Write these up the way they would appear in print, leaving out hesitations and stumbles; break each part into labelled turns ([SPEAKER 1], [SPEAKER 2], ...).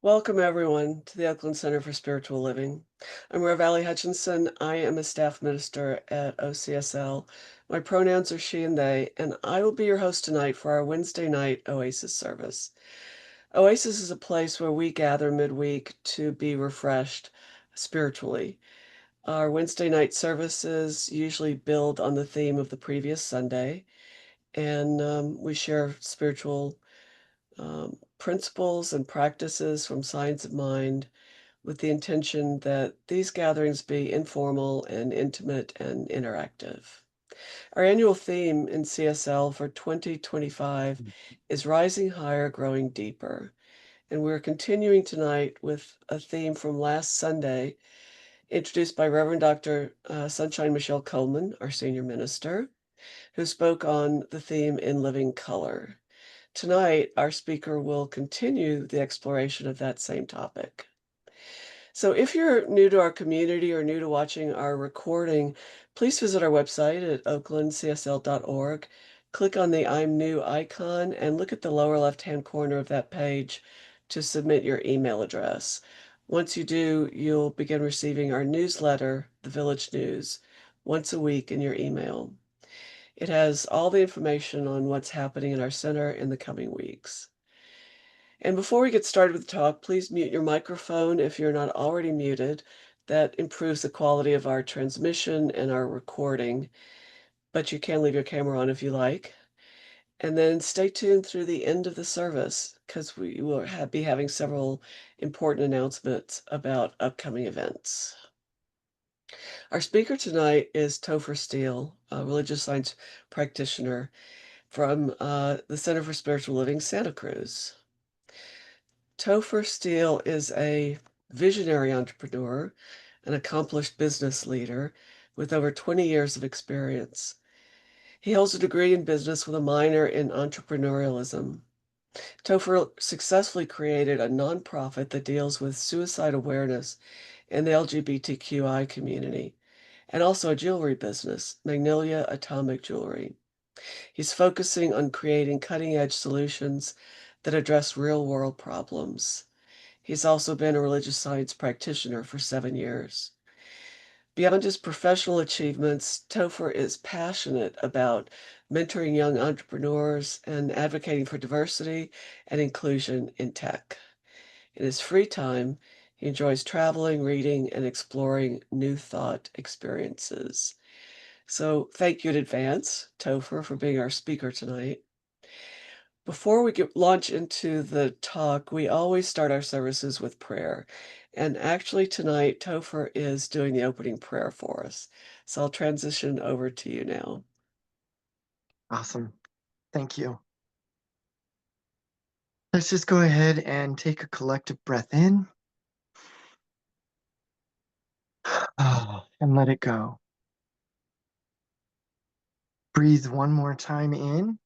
[SPEAKER 1] Welcome, everyone, to the Oakland Center for Spiritual Living. I'm Rev. Allie Hutchinson. I am a staff minister at OCSL. My pronouns are she and they, and I will be your host tonight for our Wednesday night Oasis service. Oasis is a place where we gather midweek to be refreshed spiritually. Our Wednesday night services usually build on the theme of the previous Sunday, and we share spiritual principles and practices from Science of Mind with the intention that these gatherings be informal and intimate and interactive. Our annual theme in CSL for 2025 is Rising Higher, Growing Deeper. And we're continuing tonight with a theme from last Sunday, introduced by Reverend Dr. Sunshine Michelle Coleman, our senior minister, who spoke on the theme in living color. Tonight, our speaker will continue the exploration of that same topic. So if you're new to our community or new to watching our recording, please visit our website at oaklandcsl.org. Click on the I'm New icon and look at the lower left-hand corner of that page to submit your email address. Once you do, you'll begin receiving our newsletter, The Village News, once a week in your email. It has all the information on what's happening in our center in the coming weeks. And before we get started with the talk, please mute your microphone if you're not already muted. That improves the quality of our transmission and our recording, but you can leave your camera on if you like. And then stay tuned through the end of the service because we will be having several important announcements about upcoming events. Our speaker tonight is Topher Steele, a religious science practitioner from the Center for Spiritual Living, Santa Cruz. Topher Steele is a visionary entrepreneur, an accomplished business leader with over 20 years of experience. He holds a degree in business with a minor in entrepreneurialism. Topher successfully created a nonprofit that deals with suicide awareness in the LGBTQI community, and also a jewelry business, Magnolia Atomic Jewelry. He's focusing on creating cutting-edge solutions that address real-world problems. He's also been a religious science practitioner for 7 years. Beyond his professional achievements, Topher is passionate about mentoring young entrepreneurs and advocating for diversity and inclusion in tech. In his free time, he enjoys traveling, reading, and exploring new thought experiences. So thank you in advance, Topher, for being our speaker tonight. Before we launch into the talk, we always start our services with prayer. And actually tonight, Topher is doing the opening prayer for us. So I'll transition over to you now.
[SPEAKER 2] Awesome. Thank you. Let's just go ahead and take a collective breath in and let it go. Breathe one more time in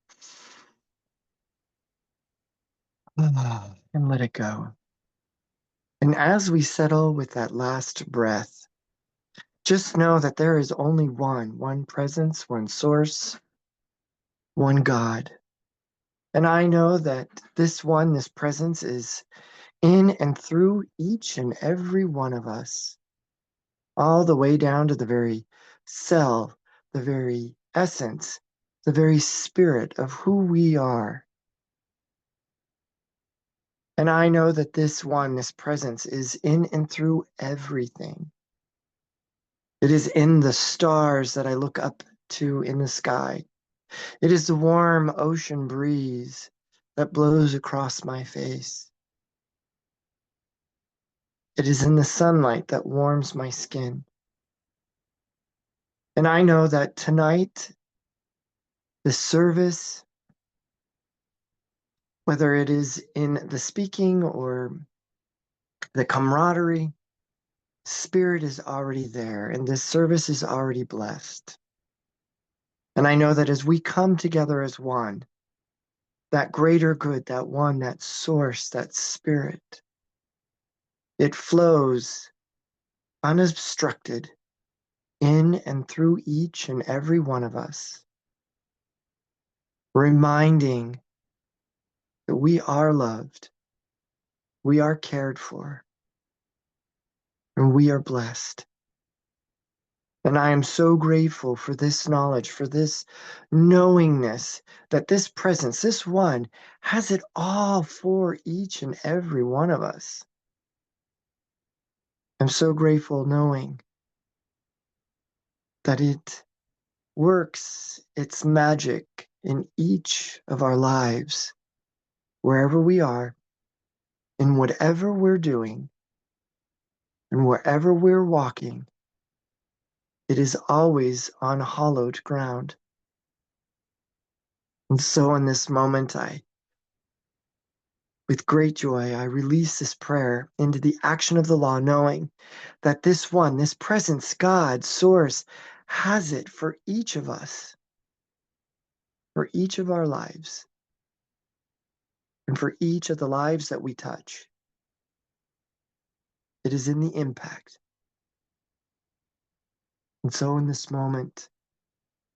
[SPEAKER 2] and let it go. And as we settle with that last breath, just know that there is only one presence, one source, one God. And I know that this presence is in and through each and every one of us, all the way down to the very cell, the very essence, the very spirit of who we are. And I know that this presence is in and through everything. It is in the stars that I look up to in the sky. It is the warm ocean breeze that blows across my face. It is in the sunlight that warms my skin. And I know that tonight, the service, whether it is in the speaking or the camaraderie, spirit is already there, and this service is already blessed. And I know that as we come together as one, that greater good, that one, that source, that spirit, it flows unobstructed in and through each and every one of us, reminding that we are loved, We are cared for, and we are blessed. And I am so grateful for this knowledge, for this knowingness that this presence, this one, has it all for each and every one of us. I'm so grateful knowing that it works its magic in each of our lives, wherever we are, in whatever we're doing, and wherever we're walking. It is always on hallowed ground. And so in this moment, with great joy, I release this prayer into the action of the law, knowing that this one, this presence, God, source, has it for each of us, for each of our lives, and for each of the lives that we touch. It is in the impact. And so in this moment,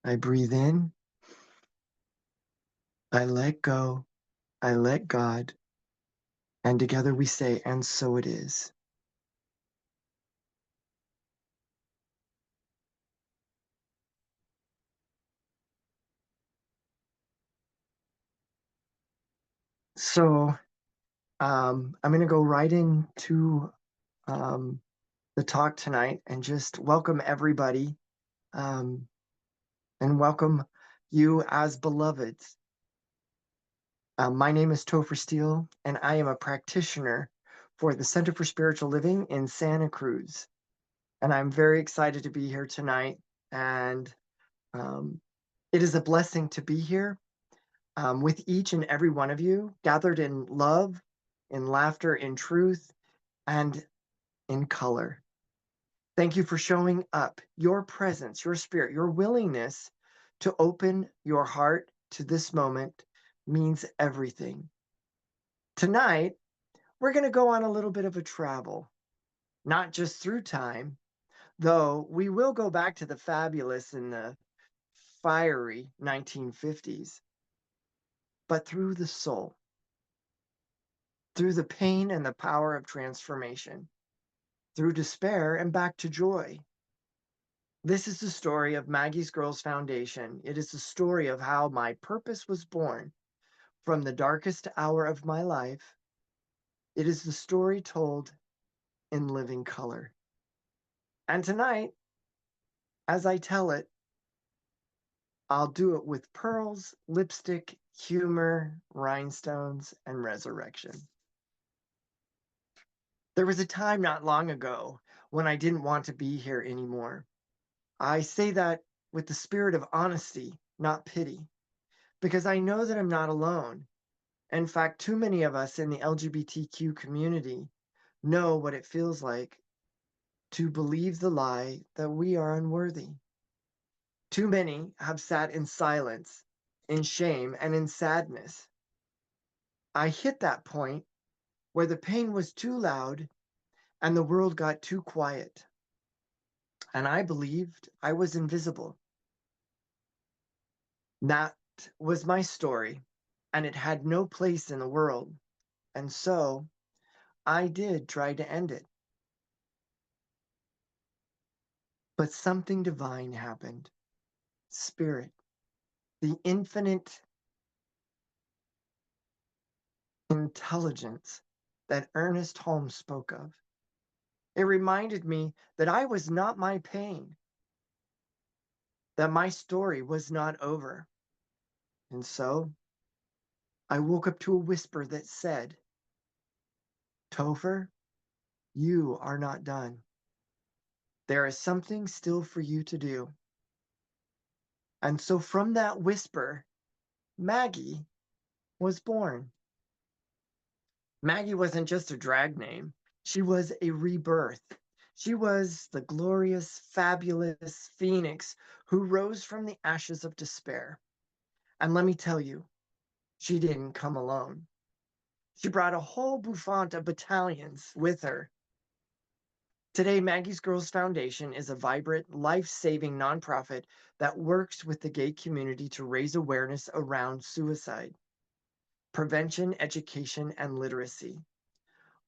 [SPEAKER 2] I breathe in, I let go, I let God, and together we say, and so it is. So I'm going to go right into um, the talk tonight and just welcome everybody um, and welcome you as beloveds. My name is Topher Steele, and I am a practitioner for the Center for Spiritual Living in Santa Cruz. And I'm very excited to be here tonight. And um, it is a blessing to be here with each and every one of you, gathered in love, in laughter, in truth, and in color. Thank you for showing up, your presence, your spirit, your willingness to open your heart to this moment means everything. Tonight, we're going to go on a little bit of a travel, not just through time, though we will go back to the fabulous and the fiery 1950s, but through the soul, through the pain and the power of transformation, through despair and back to joy. This is the story of Maggie's Girls Foundation. It is the story of how my purpose was born from the darkest hour of my life. It is the story told in living color. And tonight, as I tell it, I'll do it with pearls, lipstick, humor, rhinestones, and resurrection. There was a time not long ago when I didn't want to be here anymore. I say that with the spirit of honesty, not pity, because I know that I'm not alone. In fact, too many of us in the LGBTQ community know what it feels like to believe the lie that we are unworthy. Too many have sat in silence, in shame, and in sadness. I hit that point where the pain was too loud and the world got too quiet. And I believed I was invisible. That was my story, and it had no place in the world. And so I did try to end it. But something divine happened. Spirit, the infinite intelligence that Ernest Holmes spoke of. It reminded me that I was not my pain, that my story was not over. And so I woke up to a whisper that said, Topher, you are not done. There is something still for you to do. And so from that whisper, Maggie was born. Maggie wasn't just a drag name. She was a rebirth. She was the glorious, fabulous phoenix who rose from the ashes of despair. And let me tell you, she didn't come alone. She brought a whole bouffant of battalions with her. Today, Maggie's Girls Foundation is a vibrant, life-saving nonprofit that works with the gay community to raise awareness around suicide, prevention, education, and literacy.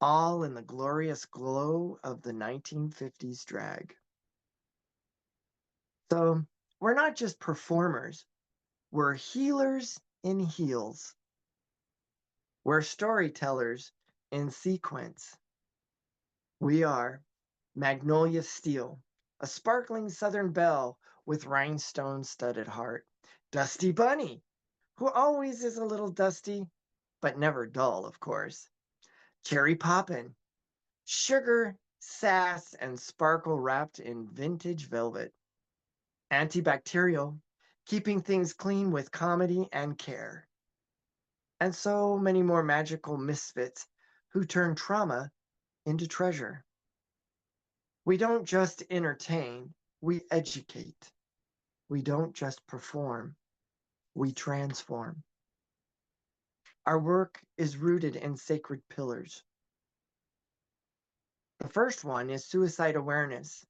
[SPEAKER 2] all in the glorious glow of the 1950s drag. So we're not just performers, we're healers in heels. We're storytellers in sequence. We are Magnolia Steel, a sparkling southern belle with rhinestone-studded heart. Dusty Bunny, who always is a little dusty, but never dull, of course. Cherry Poppin', sugar, sass, and sparkle wrapped in vintage velvet. Antibacterial, keeping things clean with comedy and care. And so many more magical misfits who turn trauma into treasure. We don't just entertain, we educate. We don't just perform, we transform. Our work is rooted in sacred pillars. The first one is suicide awareness.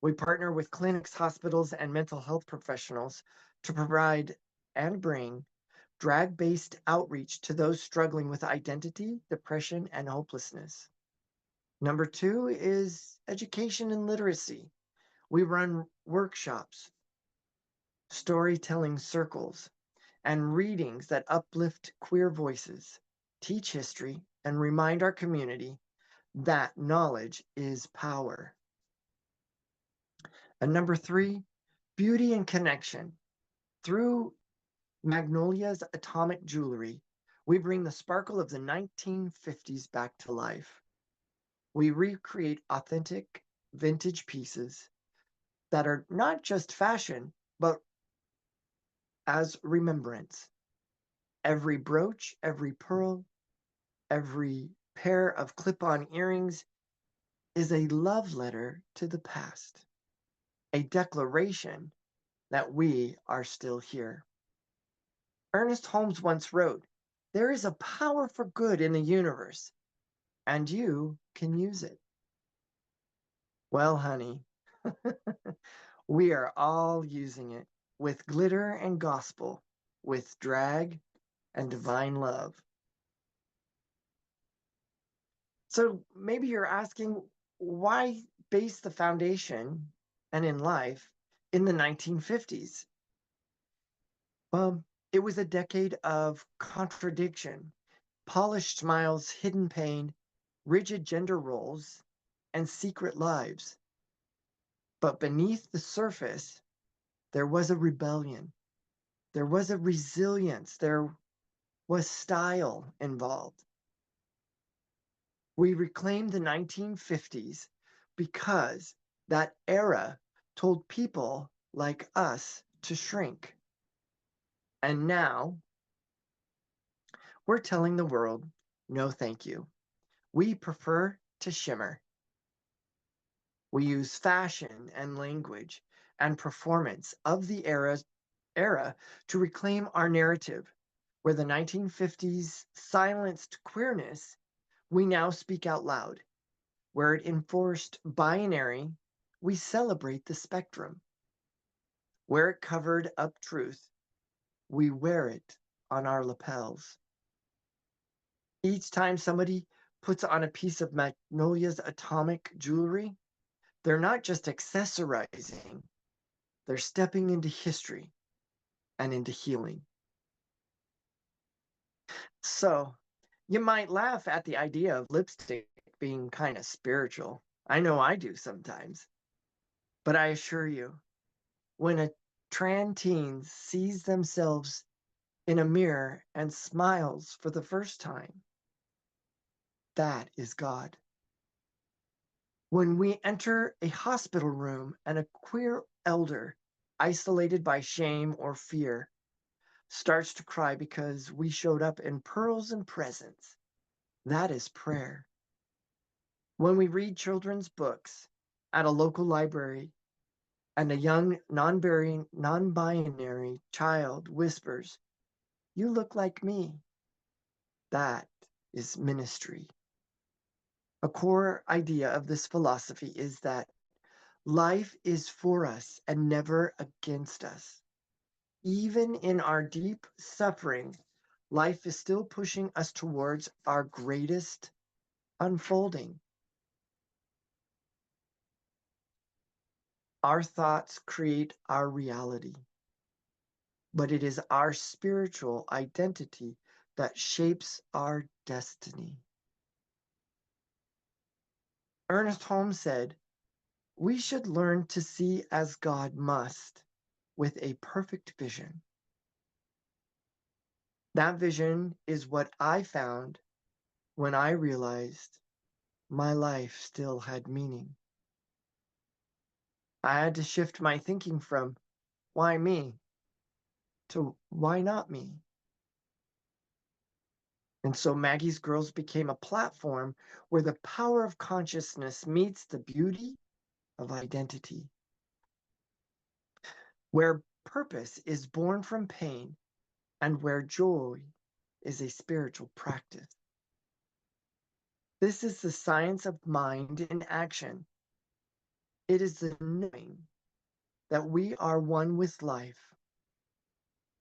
[SPEAKER 2] We partner with clinics, hospitals, and mental health professionals to provide and bring drag-based outreach to those struggling with identity, depression, and hopelessness. Number two is education and literacy. We run workshops, storytelling circles, and readings that uplift queer voices, teach history, and remind our community that knowledge is power. And number three, beauty and connection. Through Magnolia's atomic jewelry, we bring the sparkle of the 1950s back to life. We recreate authentic vintage pieces that are not just fashion, but as remembrance. Every brooch, every pearl, every pair of clip-on earrings is a love letter to the past, a declaration that we are still here. Ernest Holmes once wrote, "There is a power for good in the universe, and you can use it." Well, honey, we are all using it with glitter and gospel, with drag and divine love. So maybe you're asking, why base the foundation and in life in the 1950s? Well, it was a decade of contradiction, polished smiles, hidden pain, rigid gender roles, and secret lives. But beneath the surface, there was a rebellion. There was a resilience. There was style involved. We reclaim the 1950s because that era told people like us to shrink. And now we're telling the world, no, thank you. We prefer to shimmer. We use fashion and language and performance of the era to reclaim our narrative. Where the 1950s silenced queerness, we now speak out loud. Where it enforced binary, we celebrate the spectrum. Where it covered up truth, we wear it on our lapels. Each time somebody puts on a piece of Magnolia's atomic jewelry, they're not just accessorizing, they're stepping into history and into healing. So you might laugh at the idea of lipstick being kind of spiritual. I know I do sometimes. But I assure you, when a trans teen sees themselves in a mirror and smiles for the first time, that is God. When we enter a hospital room and a queer elder, isolated by shame or fear, starts to cry because we showed up in pearls and presents, that is prayer. When we read children's books at a local library and a young non-binary child whispers, "You look like me," that is ministry. A core idea of this philosophy is that life is for us and never against us. Even in our deep suffering, life is still pushing us towards our greatest unfolding. Our thoughts create our reality, but it is our spiritual identity that shapes our destiny. Ernest Holmes said, "We should learn to see as God must, with a perfect vision." That vision is what I found when I realized my life still had meaning. I had to shift my thinking from why me to why not me? And so Maggie's Girls became a platform where the power of consciousness meets the beauty of identity, where purpose is born from pain, and where joy is a spiritual practice. This is the science of mind in action. It is the knowing that we are one with life,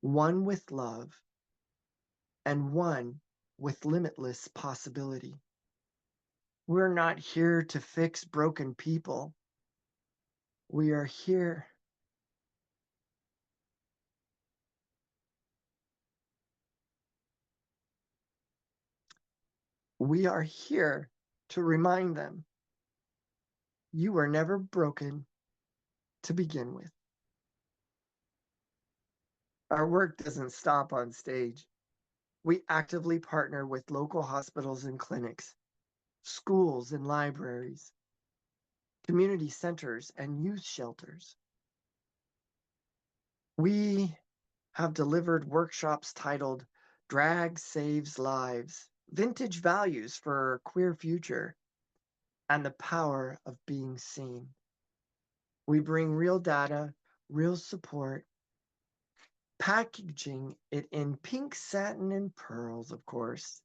[SPEAKER 2] one with love, and one with limitless possibility. We're not here to fix broken people. We are here We are here to remind them you were never broken to begin with. Our work doesn't stop on stage. We actively partner with local hospitals and clinics, schools and libraries, community centers and youth shelters. We have delivered workshops titled Drag Saves Lives, Vintage Values for a Queer Future, and the Power of Being Seen. We bring real data, real support, packaging it in pink satin and pearls, of course,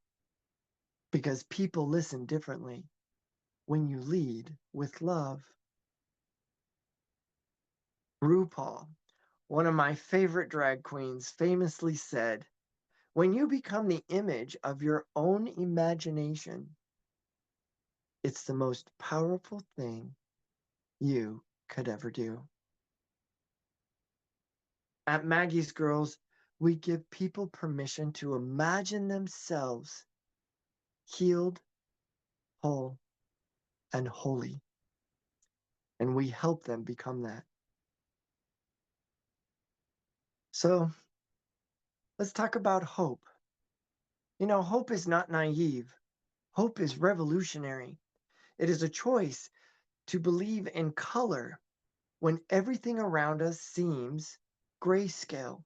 [SPEAKER 2] because people listen differently when you lead with love. RuPaul, one of my favorite drag queens, famously said, "When you become the image of your own imagination, it's the most powerful thing you could ever do." At Maggie's Girls, we give people permission to imagine themselves healed, whole, and holy, and we help them become that. So let's talk about hope. You know, hope is not naive. Hope is revolutionary. It is a choice to believe in color when everything around us seems grayscale.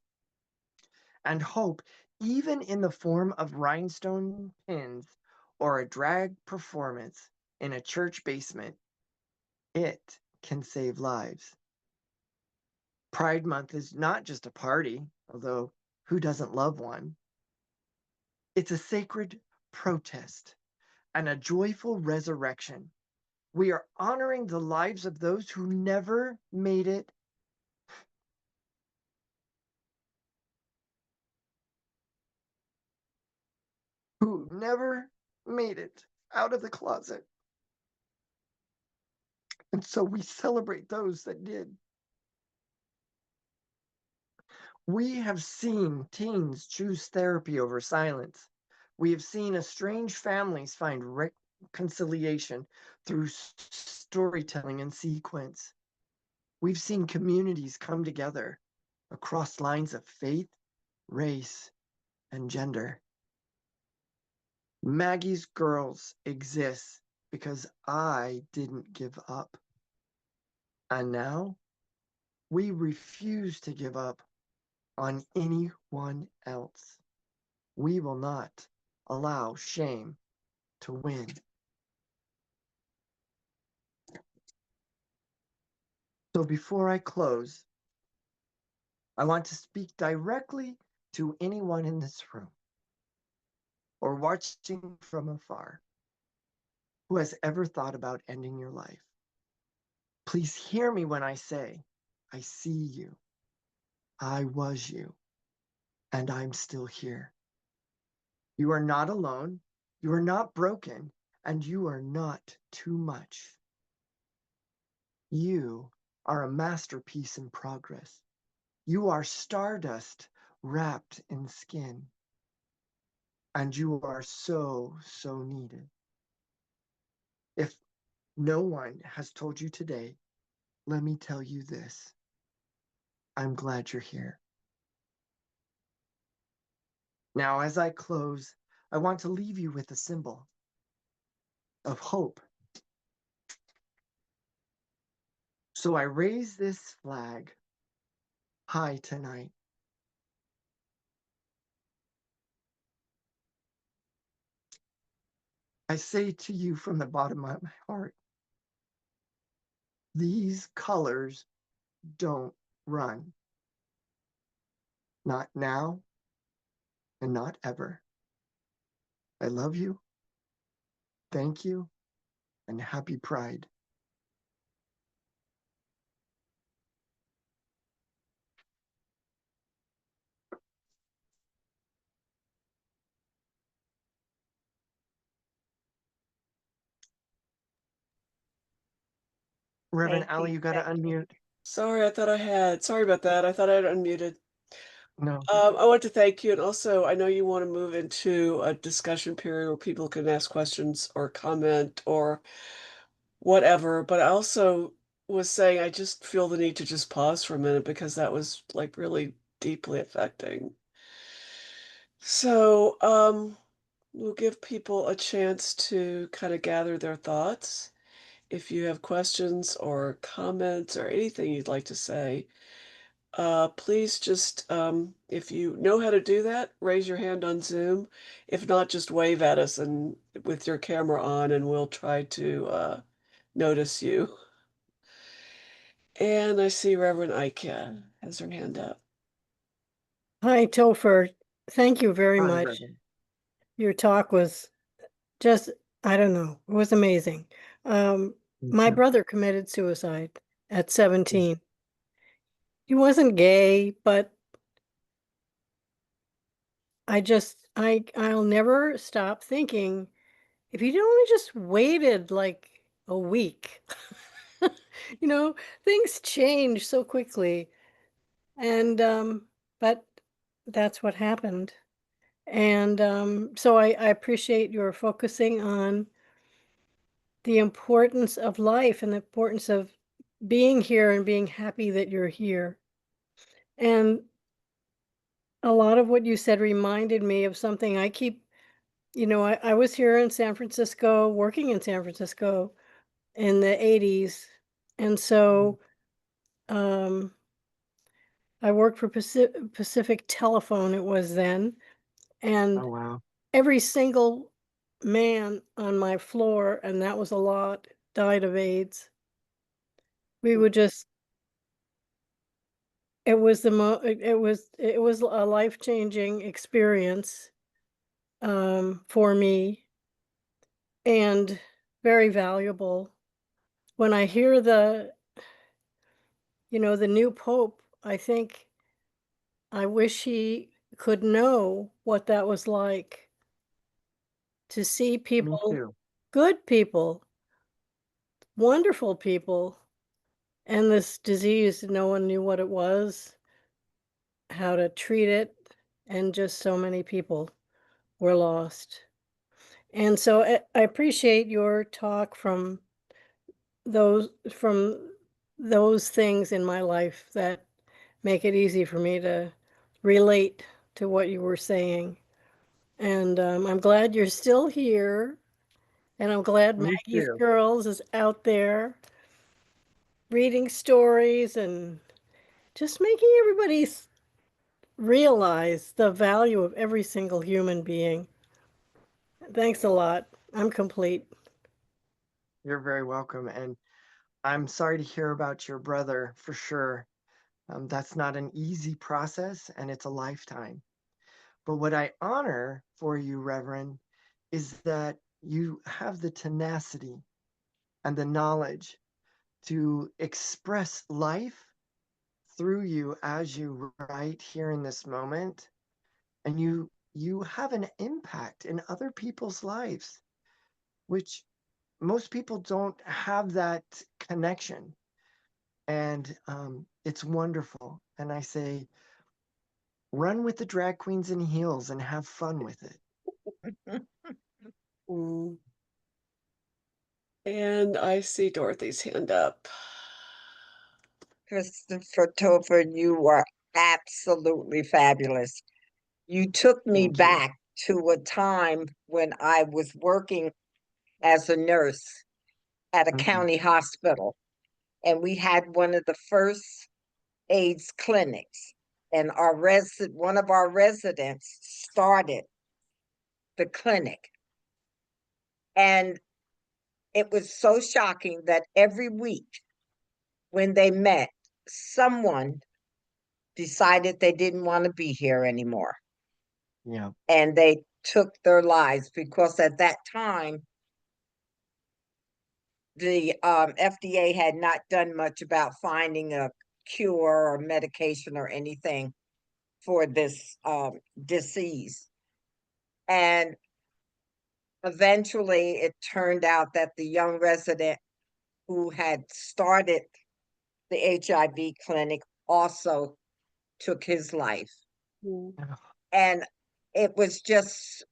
[SPEAKER 2] And hope, even in the form of rhinestone pins or a drag performance in a church basement, it can save lives. Pride Month is not just a party, although who doesn't love one? It's a sacred protest and a joyful resurrection. We are honoring the lives of those who never made it, who never made it out of the closet. And so we celebrate those that did. We have seen teens choose therapy over silence. We have seen estranged families find reconciliation through storytelling and sequence. We've seen communities come together across lines of faith, race, and gender. Maggie's Girls exists because I didn't give up. And now we refuse to give up on anyone else. We will not allow shame to win. So before I close, I want to speak directly to anyone in this room or watching from afar who has ever thought about ending your life. Please hear me when I say, I see you, I was you, and I'm still here. You are not alone, you are not broken, and you are not too much. You are a masterpiece in progress. You are stardust wrapped in skin, and you are so, so needed. If no one has told you today, let me tell you this. I'm glad you're here. Now, as I close, I want to leave you with a symbol of hope. So I raise this flag high tonight. I say to you from the bottom of my heart, these colors don't run. Not now and not ever. I love you. Thank you. And happy Pride. Reverend
[SPEAKER 3] Thank
[SPEAKER 2] Ali,
[SPEAKER 3] you.
[SPEAKER 2] you got to
[SPEAKER 3] Thank you.
[SPEAKER 2] unmute.
[SPEAKER 1] Sorry, I thought I had. Sorry about that. I thought I had unmuted.
[SPEAKER 2] No.
[SPEAKER 1] I want to thank you, and also I know you want to move into a discussion period where people can ask questions or comment or whatever, but I also was saying I just feel the need to just pause for a minute because that was like really deeply affecting. So, we'll give people a chance to kind of gather their thoughts. If you have questions or comments or anything you'd like to say, please just, if you know how to do that, raise your hand on Zoom. If not, just wave at us and with your camera on, and we'll try to notice you. And I see Reverend Ike has her hand up.
[SPEAKER 3] Hi, Topher. Thank you very
[SPEAKER 2] Hi,
[SPEAKER 3] much.
[SPEAKER 2] Reverend.
[SPEAKER 3] Your talk was just, I don't know, it was amazing. Um,
[SPEAKER 2] Thank
[SPEAKER 3] my
[SPEAKER 2] you.
[SPEAKER 3] brother committed suicide at 17. He wasn't gay, but I'll never stop thinking if he'd only just waited like a week. You know, things change so quickly. And but that's what happened. And so I appreciate your focusing on the importance of life and the importance of being here and being happy that you're here. And a lot of what you said reminded me of something I keep, I was here in San Francisco, working in San Francisco in the 80s. And so um, I worked for Pacific Telephone, it was then.
[SPEAKER 2] Oh,
[SPEAKER 3] And
[SPEAKER 2] wow.
[SPEAKER 3] every single man on my floor, and that was a lot, died of AIDS. We would just it was the mo it was a life-changing experience, for me and very valuable. When I hear the new pope, I think I wish he could know what that was like to see
[SPEAKER 2] Me
[SPEAKER 3] people,
[SPEAKER 2] too.
[SPEAKER 3] good people, wonderful people, and this disease, no one knew what it was, how to treat it, and just so many people were lost. And so I appreciate your talk those from those things in my life that make it easy for me to relate to what you were saying. And I'm glad you're still here. And I'm glad
[SPEAKER 2] Me
[SPEAKER 3] Maggie's
[SPEAKER 2] too.
[SPEAKER 3] Girls is out there reading stories and just making everybody realize the value of every single human being. Thanks a lot. I'm complete.
[SPEAKER 2] You're very welcome. And I'm sorry to hear about your brother for sure. That's not an easy process and it's a lifetime. But what I honor for you, Reverend, is that you have the tenacity and the knowledge to express life through you as you write here in this moment. And you have an impact in other people's lives. which most people don't have that connection. And it's wonderful. And I say, run with the drag queens in heels and have fun with it.
[SPEAKER 1] Mm. And I see Dorothy's hand up.
[SPEAKER 4] Christopher Topher, you are absolutely fabulous. You took me
[SPEAKER 2] Thank you.
[SPEAKER 4] back to a time when I was working as a nurse at a
[SPEAKER 2] Mhm.
[SPEAKER 4] county hospital, and we had one of the first AIDS clinics, and one of our residents started the clinic. And it was so shocking that every week when they met, someone decided they didn't want to be here anymore.
[SPEAKER 2] Yeah.
[SPEAKER 4] And they took their lives because at that time, the FDA had not done much about finding a cure or medication or anything for this disease. And eventually, it turned out that the young resident who had started the HIV clinic also took his life.
[SPEAKER 1] Mm.
[SPEAKER 4] And it was just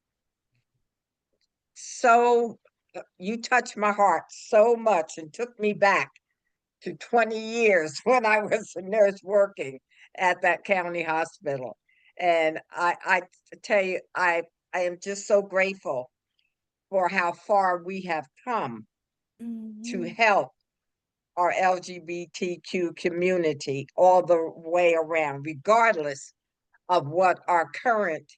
[SPEAKER 4] so, you touched my heart so much and took me back to 20 years when I was a nurse working at that county hospital. And I tell you, I am just so grateful for how far we have come to
[SPEAKER 1] Mhm.
[SPEAKER 4] help our LGBTQ community all the way around, regardless of what our current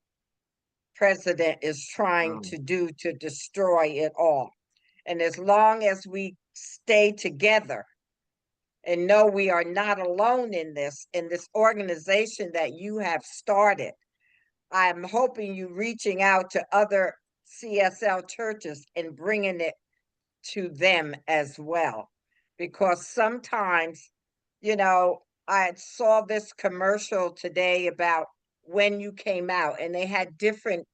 [SPEAKER 4] president is trying
[SPEAKER 2] Um,
[SPEAKER 4] to do to destroy it all. And as long as we stay together and know we are not alone in this organization that you have started, I'm hoping you reaching out to other CSL churches and bringing it to them as well. Because sometimes, you know, I saw this commercial today about when you came out, and they had different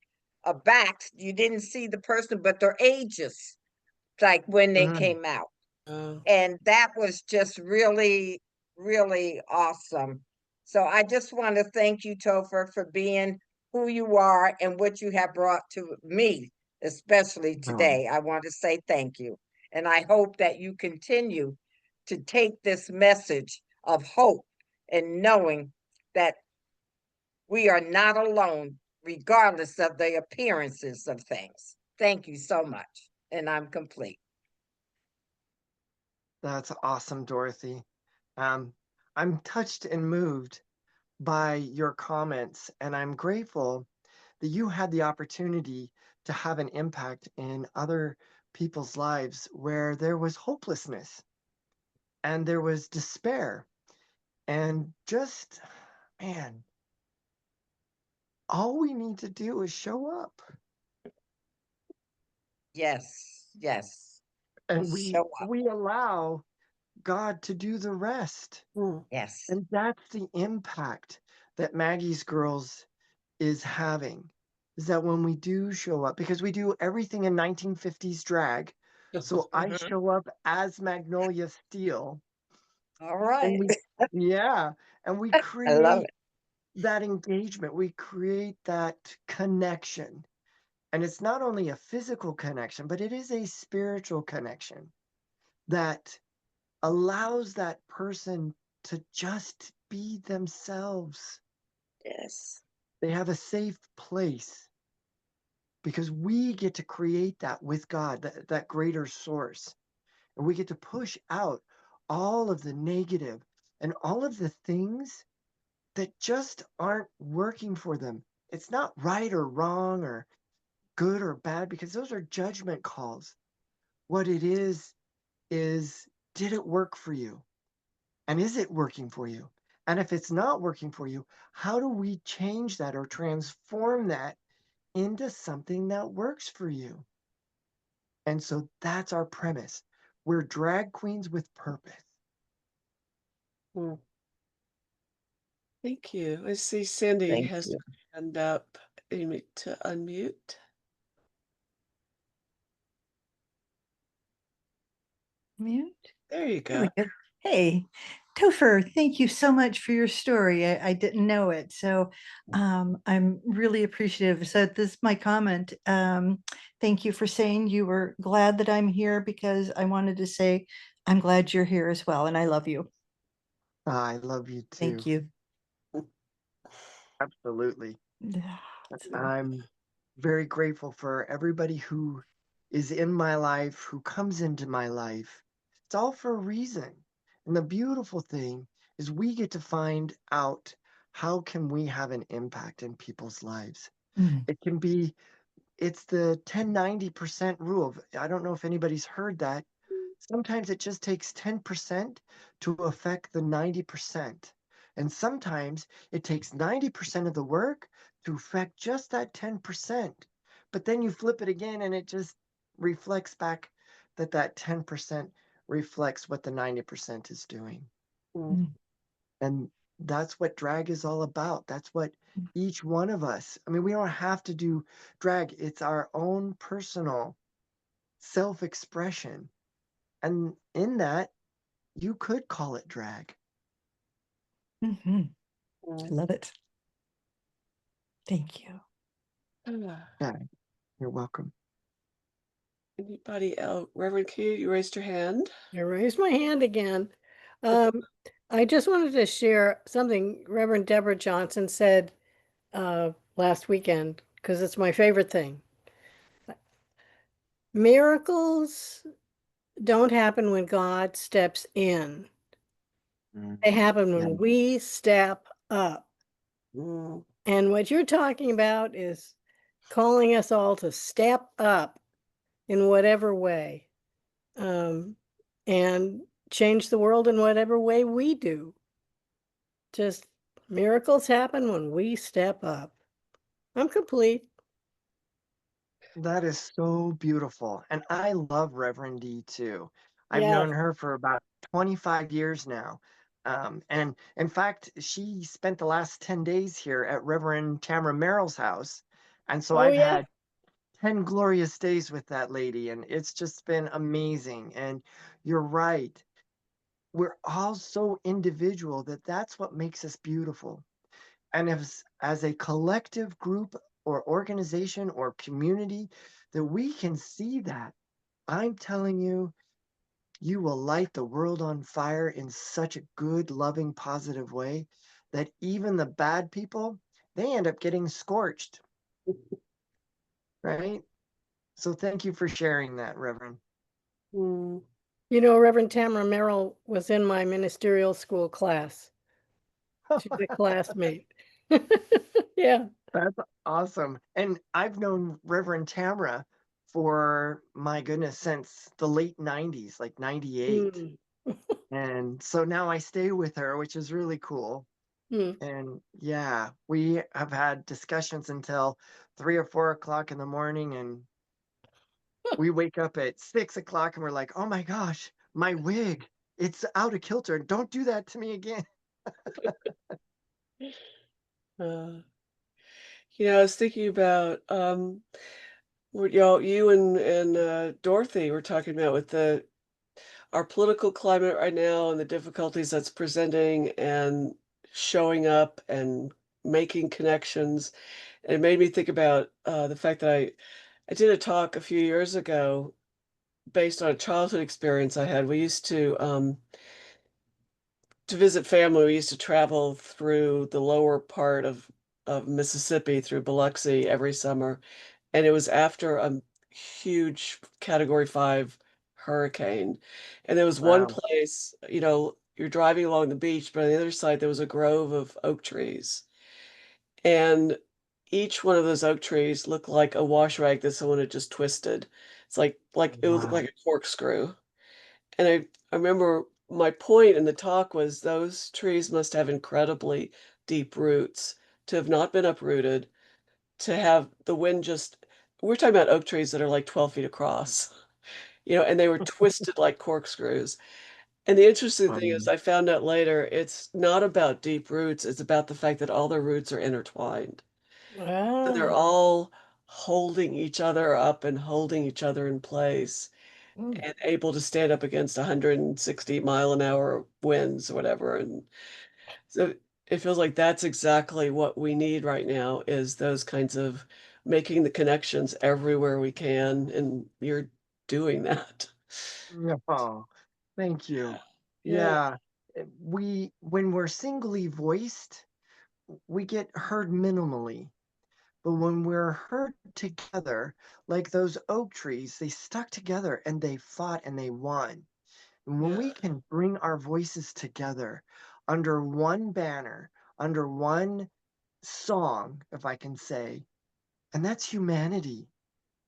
[SPEAKER 4] backs. You didn't see the person, but their ages, like when they
[SPEAKER 2] mm,
[SPEAKER 4] came out.
[SPEAKER 1] Oh.
[SPEAKER 4] And that was just really, really awesome. So I just want to thank you, Topher, for being who you are and what you have brought to me, especially
[SPEAKER 2] no,
[SPEAKER 4] today. I want to say thank you. And I hope that you continue to take this message of hope and knowing that we are not alone, regardless of the appearances of things. Thank you so much. And I'm complete.
[SPEAKER 2] that's awesome, Dorothy. Um, I'm touched and moved by your comments, and I'm grateful that you had the opportunity to have an impact in other people's lives where there was hopelessness and there was despair. And just, man, all we need to do is show up.
[SPEAKER 4] Yes, yes.
[SPEAKER 2] And
[SPEAKER 4] Show up.
[SPEAKER 2] we allow God to do the rest.
[SPEAKER 1] Mm.
[SPEAKER 4] Yes.
[SPEAKER 2] And that's the impact that Maggie's Girls is having. Is that when we do show up, because we do everything in 1950s drag. So I
[SPEAKER 4] Mhm.
[SPEAKER 2] show up as Magnolia Steele,
[SPEAKER 4] All
[SPEAKER 2] and
[SPEAKER 4] right.
[SPEAKER 2] yeah, and we
[SPEAKER 4] I love
[SPEAKER 2] create
[SPEAKER 4] it.
[SPEAKER 2] that engagement. We create that connection. And it's not only a physical connection, but it is a spiritual connection that allows that person to just be themselves.
[SPEAKER 4] Yes.
[SPEAKER 2] They have a safe place because we get to create that with God, that greater source. And we get to push out all of the negative and all of the things that just aren't working for them. It's not right or wrong or good or bad because those are judgment calls. What it is, did it work for you? And is it working for you? And if it's not working for you, how do we change that or transform that into something that works for you? And so that's our premise. We're drag queens with purpose.
[SPEAKER 1] Mm. Thank you. I see Cindy
[SPEAKER 4] Thank
[SPEAKER 1] has
[SPEAKER 4] you.
[SPEAKER 1] her hand up. You need to unmute.
[SPEAKER 5] Mute.
[SPEAKER 1] There you
[SPEAKER 5] There we
[SPEAKER 1] go.
[SPEAKER 5] go. Hey, Topher, thank you so much for your story. I didn't know it, so I'm really appreciative. So this is my comment. Thank you for saying you were glad that I'm here, because I wanted to say I'm glad you're here as well, and I love you.
[SPEAKER 2] I love you
[SPEAKER 5] Thank
[SPEAKER 2] too.
[SPEAKER 5] you.
[SPEAKER 2] Absolutely.
[SPEAKER 5] So,
[SPEAKER 2] I'm very grateful for everybody who is in my life, who comes into my life. It's all for a reason. And the beautiful thing is we get to find out how can we have an impact in people's lives.
[SPEAKER 5] mm,
[SPEAKER 2] It can be, it's the 10-90% rule. I don't know if anybody's heard that. Sometimes it just takes 10% to affect the 90%. And sometimes it takes 90% of the work to affect just that 10%. But then you flip it again and it just reflects back that that 10% reflects what the 90% is doing.
[SPEAKER 1] Mm.
[SPEAKER 5] mm,
[SPEAKER 2] And that's what drag is all about. That's what each one of us, I mean, we don't have to do drag, it's our own personal self expression. And in that, you could call it drag.
[SPEAKER 5] mhm. I
[SPEAKER 1] Mm.
[SPEAKER 5] love it. Thank you.
[SPEAKER 1] Ah.
[SPEAKER 2] Yeah, you're welcome.
[SPEAKER 1] Anybody else? Reverend Q, you raised your hand.
[SPEAKER 3] I raised my hand again. I just wanted to share something Reverend Deborah Johnson said last weekend, because it's my favorite thing. Miracles don't happen when God steps in. They happen
[SPEAKER 2] Yeah,
[SPEAKER 3] when we step up.
[SPEAKER 1] Mm.
[SPEAKER 3] And what you're talking about is calling us all to step up in whatever way, and change the world in whatever way we do. Just miracles happen when we step up. I'm complete.
[SPEAKER 2] that is so beautiful. And I love Reverend D too. I've
[SPEAKER 3] Yeah.
[SPEAKER 2] known her for about 25 years now. And in fact, she spent the last 10 days here at Reverend Tamara Merrill's house. And so
[SPEAKER 3] Oh,
[SPEAKER 2] I've
[SPEAKER 3] yeah.
[SPEAKER 2] had 10 glorious days with that lady, and it's just been amazing. And you're right. We're all so individual that that's what makes us beautiful. And as a collective group or organization or community, that we can see that, I'm telling you, you will light the world on fire in such a good, loving, positive way that even the bad people, they end up getting scorched, right? So thank you for sharing that, Reverend.
[SPEAKER 1] Mm.
[SPEAKER 3] You know, Reverend Tamara Merrill was in my ministerial school class. She's a classmate. Yeah.
[SPEAKER 2] That's awesome. And I've known Reverend Tamara for, my goodness, since the late 90s, like 98.
[SPEAKER 3] Mm.
[SPEAKER 2] And so now I stay with her, which is really cool.
[SPEAKER 3] Mm.
[SPEAKER 2] And yeah, we have had discussions until 3 or 4 o'clock in the morning. And we wake up at 6 o'clock and we're like, oh my gosh, my wig, it's out of kilter. Don't do that to me again.
[SPEAKER 1] Uh, I was thinking about what you and Dorothy were talking about with the our political climate right now and the difficulties that's presenting and showing up and making connections. And it made me think about the fact that I did a talk a few years ago based on a childhood experience I had. We used to visit family. We used to travel through the lower part of Mississippi through Biloxi every summer, and it was after a huge Category 5 hurricane. And there was one
[SPEAKER 2] Wow.
[SPEAKER 1] place, you're driving along the beach, but on the other side there was a grove of oak trees. And each one of those oak trees looked like a wash rag that someone had just twisted. It's like it would look
[SPEAKER 2] Wow.
[SPEAKER 1] like a corkscrew. And I remember my point in the talk was those trees must have incredibly deep roots to have not been uprooted, to have the wind just we're talking about oak trees that are like 12 feet across, and they were twisted like corkscrews. And the interesting thing is I found out later it's not about deep roots, it's about the fact that all their roots are intertwined. So they're
[SPEAKER 3] Wow.
[SPEAKER 1] all holding each other up and holding each other in place. and able to stand up against 160-mile-an-hour winds or whatever. And so it feels like that's exactly what we need right now, is those kinds of making the connections everywhere we can, and you're doing that.
[SPEAKER 2] Oh, thank you.
[SPEAKER 1] Yeah.
[SPEAKER 2] Yeah, when we're singly voiced, we get heard minimally. But when we're heard together, like those oak trees, they stuck together and they fought and they won. And when
[SPEAKER 1] Yeah.
[SPEAKER 2] we can bring our voices together under one banner, under one song, if I can say, and that's humanity.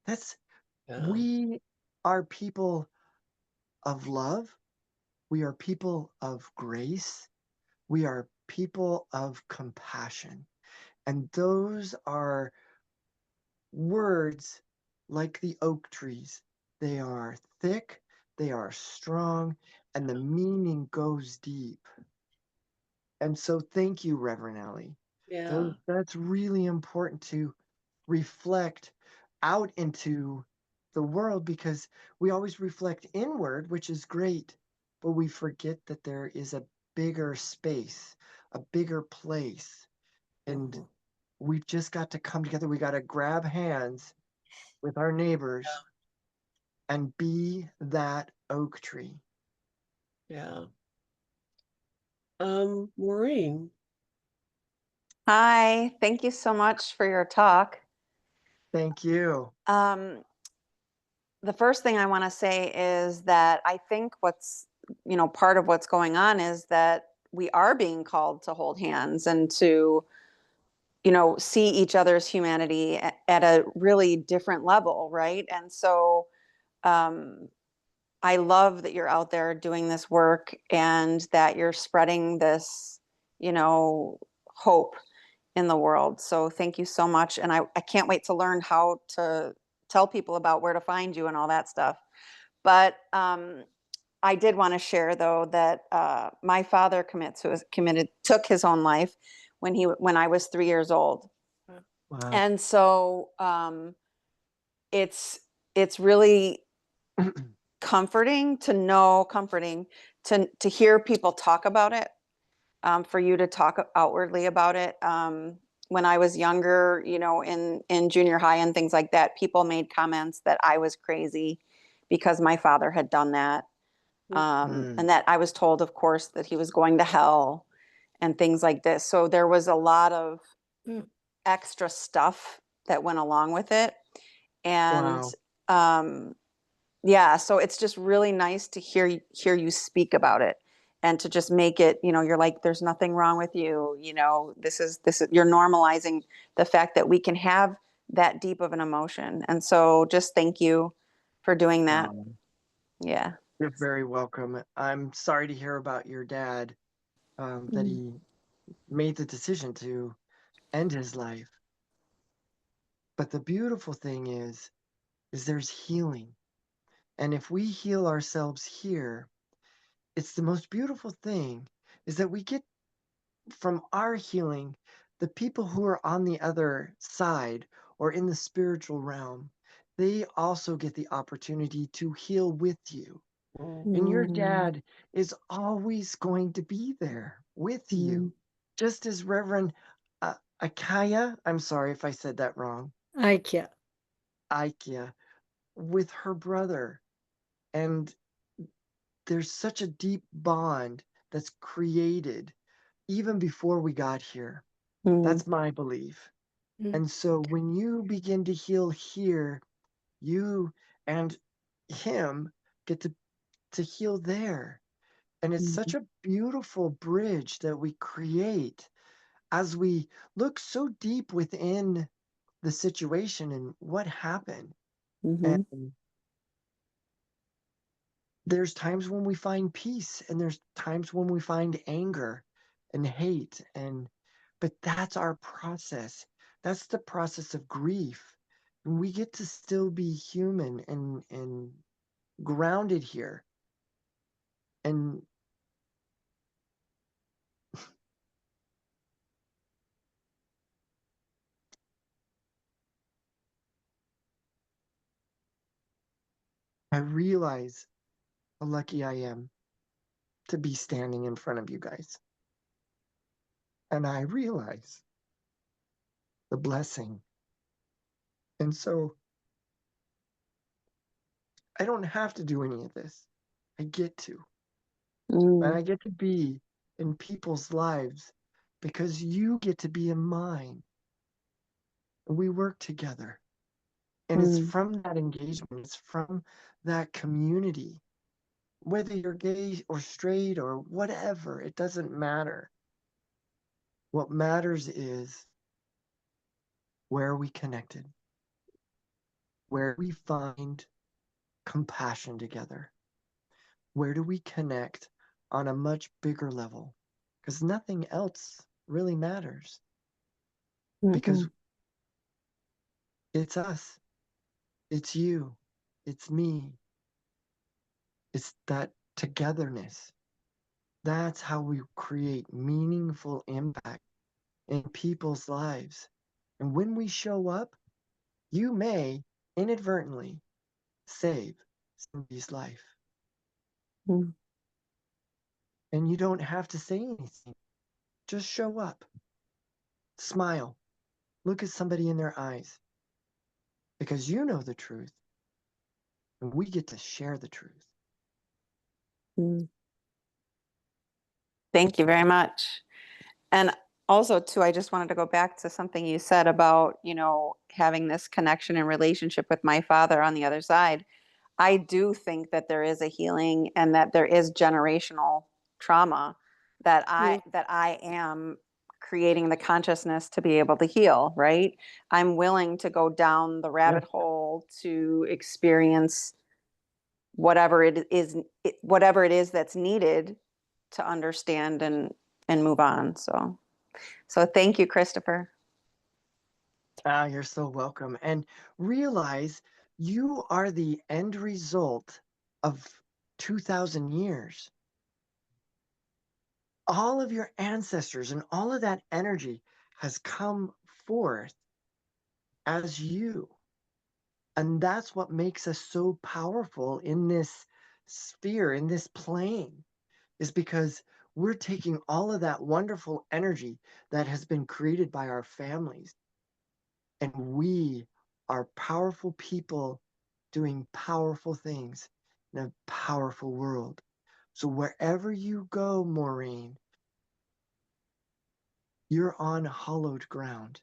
[SPEAKER 2] That's
[SPEAKER 1] Yeah.
[SPEAKER 2] We are people of love. We are people of grace. We are people of compassion. And those are words like the oak trees. They are thick, they are strong, and the meaning goes deep. And so thank you, Reverend Ellie.
[SPEAKER 1] Yeah.
[SPEAKER 2] That's really important to reflect out into the world, because we always reflect inward, which is great, but we forget that there is a bigger space, a bigger place. And
[SPEAKER 1] Mhm.
[SPEAKER 2] we've just got to come together. We got to grab hands with our neighbors and be that oak tree.
[SPEAKER 1] Yeah. Maureen.
[SPEAKER 6] Hi, thank you so much for your talk.
[SPEAKER 2] Thank you.
[SPEAKER 6] The first thing I want to say is that I think part of what's going on is that we are being called to hold hands and to, see each other's humanity at a really different level, right? And so um, I love that you're out there doing this work and that you're spreading this, hope in the world. So thank you so much. And I can't wait to learn how to tell people about where to find you and all that stuff. But I did want to share though that my father took his own life when I was 3 years old.
[SPEAKER 2] Wow.
[SPEAKER 6] And so it's really comforting to hear people talk about it, for you to talk outwardly about it. When I was younger, in junior high and things like that, people made comments that I was crazy because my father had done that. And that I was told, of course, that he was going to hell and things like this. So there was a lot of extra stuff that went along with it. And
[SPEAKER 2] Wow.
[SPEAKER 6] yeah, so it's just really nice to hear you speak about it and to just make it, you're like, there's nothing wrong with you. This is you're normalizing the fact that we can have that deep of an emotion. And so just thank you for doing that. Yeah.
[SPEAKER 2] You're very welcome. I'm sorry to hear about your dad, that he made the decision to end his life. But the beautiful thing is there's healing. And if we heal ourselves here, it's the most beautiful thing is that we get from our healing, the people who are on the other side or in the spiritual realm, they also get the opportunity to heal with you. And your
[SPEAKER 6] Mm.
[SPEAKER 2] dad is always going to be there with
[SPEAKER 6] Mm.
[SPEAKER 2] you. Just as Reverend Akaya, I'm sorry if I said that wrong,
[SPEAKER 3] IKEA.
[SPEAKER 2] Ikea, with her brother. And there's such a deep bond that's created even before we got here.
[SPEAKER 6] Mm.
[SPEAKER 2] That's my belief.
[SPEAKER 3] Mm.
[SPEAKER 2] And so when you begin to heal here, you and him get to heal there. And it's such
[SPEAKER 6] Mm.
[SPEAKER 2] a beautiful bridge that we create as we look so deep within the situation and what happened.
[SPEAKER 6] Mhm.
[SPEAKER 2] And there's times when we find peace and there's times when we find anger and hate, but that's our process. That's the process of grief. And we get to still be human and grounded here. And I realize how lucky I am to be standing in front of you guys. And I realize the blessing. And so I don't have to do any of this. I get to. And I get to be in people's lives because you get to be in mine. And we work together. And it's from that engagement, it's from that community. Whether you're gay or straight or whatever, it doesn't matter. What matters is where we connected, where we find compassion together, where do we connect on a much bigger level? Because nothing else really matters. Because it's us, it's you, it's me, it's that togetherness. That's how we create meaningful impact in people's lives. And when we show up, you may inadvertently save somebody's life. And you don't have to say anything. Just show up. Smile. Look at somebody in their eyes. Because you know the truth. And we get to share the truth.
[SPEAKER 6] Thank you very much. And also, too, I just wanted to go back to something you said about, having this connection and relationship with my father on the other side. I do think that there is a healing and that there is generational trauma that I am creating the consciousness to be able to heal, right? I'm willing to go down the rabbit hole to experience whatever it is that's needed to understand and move on. So thank you, Christopher.
[SPEAKER 2] You're so welcome. And realize you are the end result of 2,000 years. All of your ancestors and all of that energy has come forth as you. And that's what makes us so powerful in this sphere, in this plane, is because we're taking all of that wonderful energy that has been created by our families. And we are powerful people doing powerful things in a powerful world. So wherever you go, Maureen, you're on hallowed ground.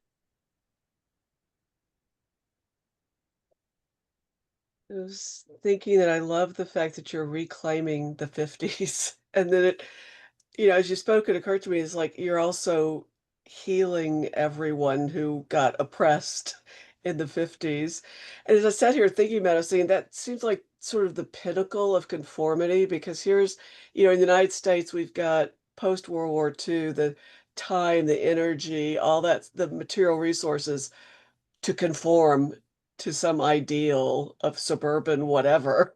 [SPEAKER 1] I was thinking that I love the fact that you're reclaiming the 50s. And then as you spoke, it occurred to me, it's like you're also healing everyone who got oppressed in the 50s. And as I sat here thinking about it, I was saying that seems like sort of the pinnacle of conformity, because here's, in the United States, we've got post-World War II, the time, the energy, all that, the material resources to conform to some ideal of suburban whatever,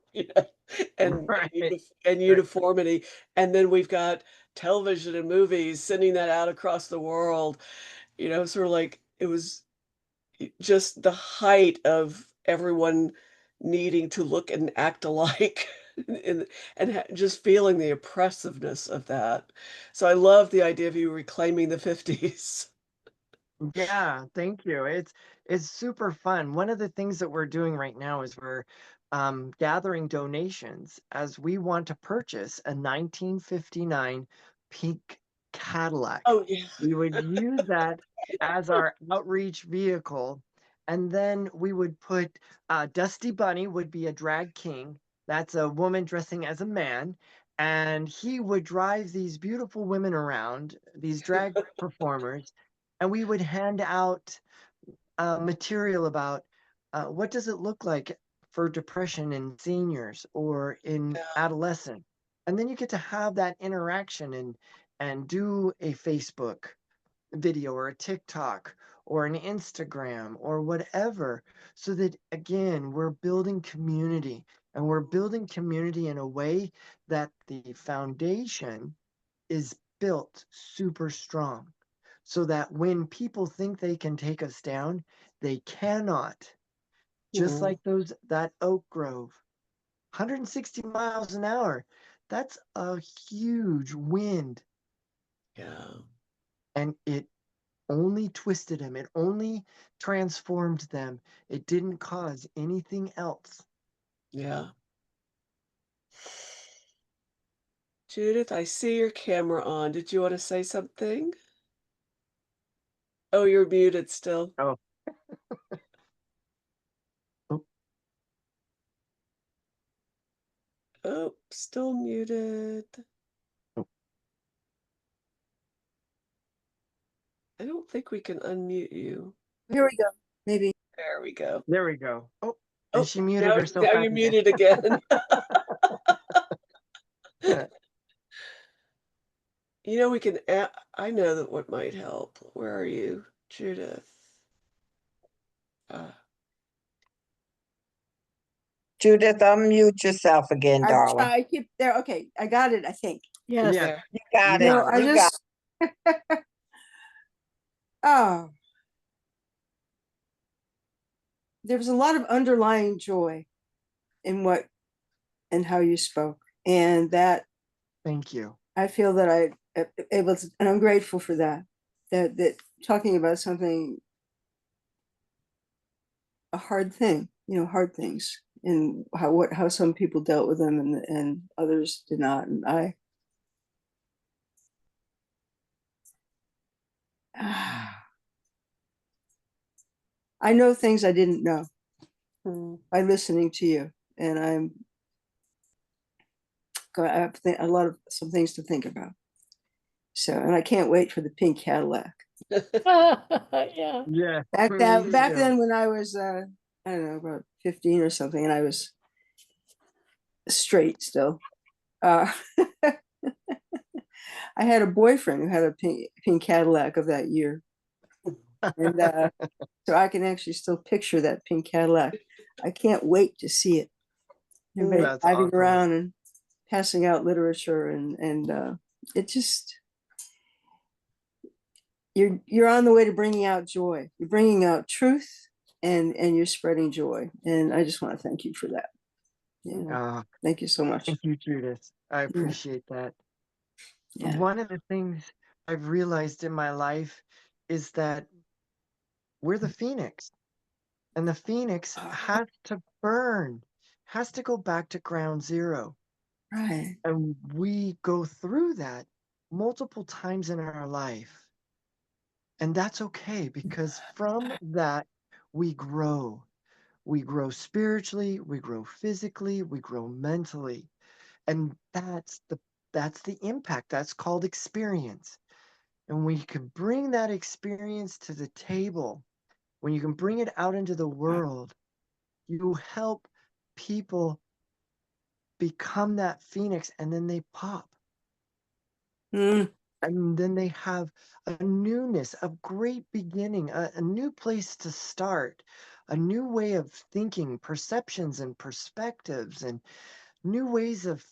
[SPEAKER 1] and
[SPEAKER 2] Right. Right.
[SPEAKER 1] uniformity. And then we've got television and movies sending that out across the world, sort of like it was just the height of everyone needing to look and act alike and just feeling the oppressiveness of that. So I love the idea of you reclaiming the 50s.
[SPEAKER 2] Yeah, thank you. It's super fun. One of the things that we're doing right now is we're gathering donations as we want to purchase a 1959 pink Cadillac.
[SPEAKER 1] Oh, yeah.
[SPEAKER 2] We would use that as our outreach vehicle, and then we would put Dusty Bunny would be a drag king. That's a woman dressing as a man, and he would drive these beautiful women around, these drag performers, and we would hand out material about what does it look like for depression in seniors or in adolescent, and then you get to have that interaction and do a Facebook video or a TikTok or an Instagram or whatever, so that again we're building community, and we're building community in a way that the foundation is built super strong, so that when people think they can take us down, they cannot. Just
[SPEAKER 1] Mhm.
[SPEAKER 2] like that oak grove, 160 miles an hour. That's a huge wind.
[SPEAKER 1] Yeah.
[SPEAKER 2] And it only twisted them. It only transformed them. It didn't cause anything else.
[SPEAKER 1] Yeah. Judith, I see your camera on. Did you want to say something? Oh, you're muted still.
[SPEAKER 2] Oh. Oh.
[SPEAKER 1] Oh, still muted.
[SPEAKER 2] Oh.
[SPEAKER 1] I don't think we can unmute you.
[SPEAKER 7] Here we go. Maybe.
[SPEAKER 1] There we go.
[SPEAKER 2] There we go. Oh,
[SPEAKER 1] Oh,
[SPEAKER 2] and she muted herself
[SPEAKER 1] now
[SPEAKER 2] back
[SPEAKER 1] you're
[SPEAKER 2] again.
[SPEAKER 1] muted again. You know, we can, I know that what might help. Where are you, Judith?
[SPEAKER 4] Judith, unmute yourself again,
[SPEAKER 7] I'm
[SPEAKER 4] darling.
[SPEAKER 7] trying. I keep there. Okay, I got it. I think.
[SPEAKER 3] Yes.
[SPEAKER 2] Yeah.
[SPEAKER 1] There.
[SPEAKER 4] You got
[SPEAKER 2] You
[SPEAKER 4] it.
[SPEAKER 2] got it.
[SPEAKER 7] I
[SPEAKER 4] You got
[SPEAKER 7] just. Oh, there was a lot of underlying joy in what and how you spoke, and that
[SPEAKER 2] Thank you.
[SPEAKER 7] I feel that I able to, and I'm grateful for that. That talking about something, a hard thing, hard things, and how some people dealt with them, and others did not, and I know things I didn't know by listening to you, and I have a lot of some things to think about. So, and I can't wait for the pink Cadillac.
[SPEAKER 3] Yeah.
[SPEAKER 2] Yeah.
[SPEAKER 7] Back
[SPEAKER 2] Me too.
[SPEAKER 7] then when I was I don't know, about 15 or something, and I was straight still. I had a boyfriend who had a pink Cadillac of that year, and so I can actually still picture that pink Cadillac. I can't wait to see it. Everybody
[SPEAKER 2] That's
[SPEAKER 7] driving
[SPEAKER 2] awesome.
[SPEAKER 7] around and passing out literature, and it just you're on the way to bringing out joy. You're bringing out truth, and you're spreading joy. And I just want to thank you for that. Thank you so much.
[SPEAKER 2] Thank you, Judith. I
[SPEAKER 7] Yeah.
[SPEAKER 2] appreciate that.
[SPEAKER 7] Yeah.
[SPEAKER 2] One of the things I've realized in my life is that we're the phoenix, and the phoenix has to burn, has to go back to ground zero.
[SPEAKER 7] Right.
[SPEAKER 2] And we go through that multiple times in our life. And that's okay, because from that, we grow. We grow spiritually, we grow physically, we grow mentally. And that's the impact. That's called experience. And when you can bring that experience to the table, when you can bring it out into the world, you help people become that phoenix, and then they pop. And then they have a newness, a great beginning, a new place to start, a new way of thinking, perceptions and perspectives, and new ways of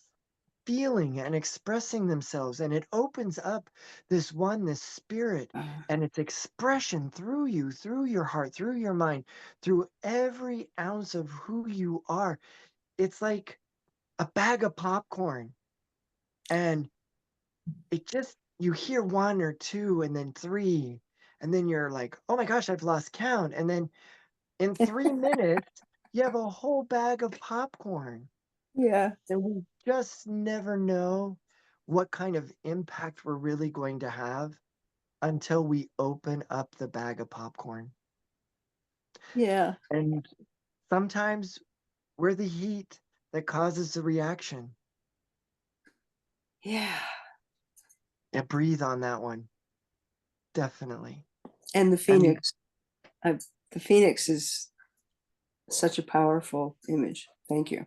[SPEAKER 2] feeling and expressing themselves. And it opens up this spirit and its expression through you, through your heart, through your mind, through every ounce of who you are. It's like a bag of popcorn. And it just, you hear one or two and then three, and then you're like, oh my gosh, I've lost count. And then in 3 minutes, you have a whole bag of popcorn.
[SPEAKER 7] Yeah.
[SPEAKER 2] And we just never know what kind of impact we're really going to have until we open up the bag of popcorn.
[SPEAKER 7] Yeah.
[SPEAKER 2] And sometimes we're the heat that causes the reaction.
[SPEAKER 7] Yeah.
[SPEAKER 2] Yeah, breathe on that one. Definitely.
[SPEAKER 7] And the Phoenix. The Phoenix is such a powerful image. Thank you.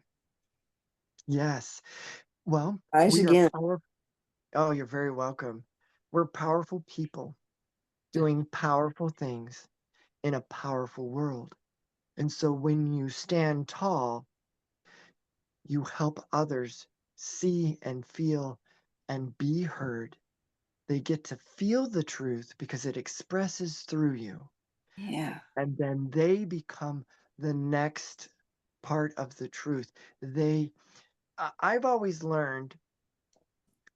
[SPEAKER 2] Yes. Well,
[SPEAKER 7] Rise
[SPEAKER 2] we
[SPEAKER 7] again.
[SPEAKER 2] are powerful. Oh, you're very welcome. We're powerful people doing powerful things in a powerful world. And so when you stand tall, you help others see and feel and be heard. They get to feel the truth because it expresses through you.
[SPEAKER 7] Yeah.
[SPEAKER 2] And then they become the next part of the truth. I've always learned,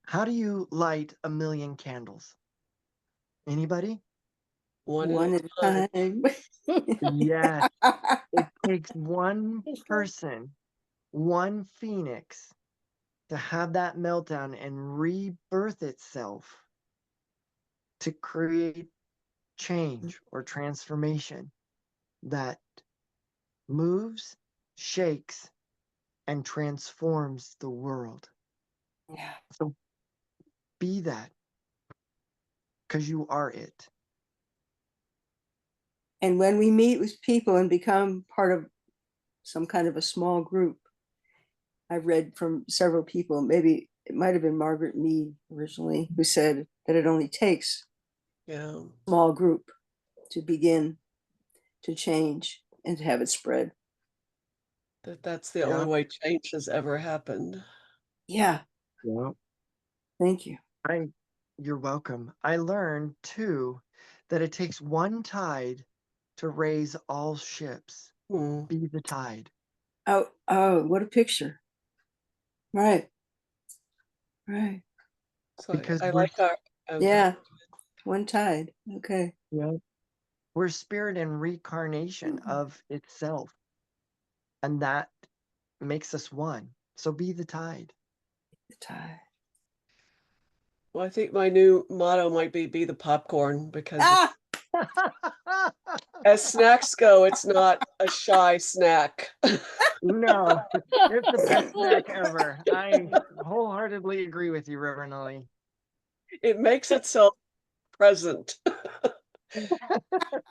[SPEAKER 2] how do you light 1,000,000 candles? Anybody?
[SPEAKER 1] One at a
[SPEAKER 7] One
[SPEAKER 1] time.
[SPEAKER 7] at a time.
[SPEAKER 2] Yes. It takes one person, one phoenix, to have that meltdown and rebirth itself to create change or transformation that moves, shakes, and transforms the world.
[SPEAKER 7] Yeah.
[SPEAKER 2] So be that, because you are it.
[SPEAKER 7] And when we meet with people and become part of some kind of a small group, I've read from several people, maybe it might have been Margaret Mead originally, who said that it only takes
[SPEAKER 1] Yeah.
[SPEAKER 7] a small group to begin to change and to have it spread.
[SPEAKER 1] That's the
[SPEAKER 2] Yeah.
[SPEAKER 1] only way change has ever happened.
[SPEAKER 7] Yeah.
[SPEAKER 2] Yeah.
[SPEAKER 7] Thank you.
[SPEAKER 2] You're welcome. I learned too that it takes one tide to raise all ships.
[SPEAKER 1] Hmm.
[SPEAKER 2] Be the tide.
[SPEAKER 7] Oh, what a picture. Right. Right.
[SPEAKER 1] So
[SPEAKER 2] Because
[SPEAKER 1] I
[SPEAKER 2] we're
[SPEAKER 1] like our
[SPEAKER 7] Yeah. One tide. Okay.
[SPEAKER 2] yeah, we're spirit and reincarnation of itself. And that makes us one. So be the tide.
[SPEAKER 7] The tide.
[SPEAKER 1] Well, I think my new motto might be the popcorn, because
[SPEAKER 7] Ah!
[SPEAKER 1] as snacks go, it's not a shy snack.
[SPEAKER 2] No, it's the best snack ever. I wholeheartedly agree with you, Reverend Lily.
[SPEAKER 1] It makes itself present.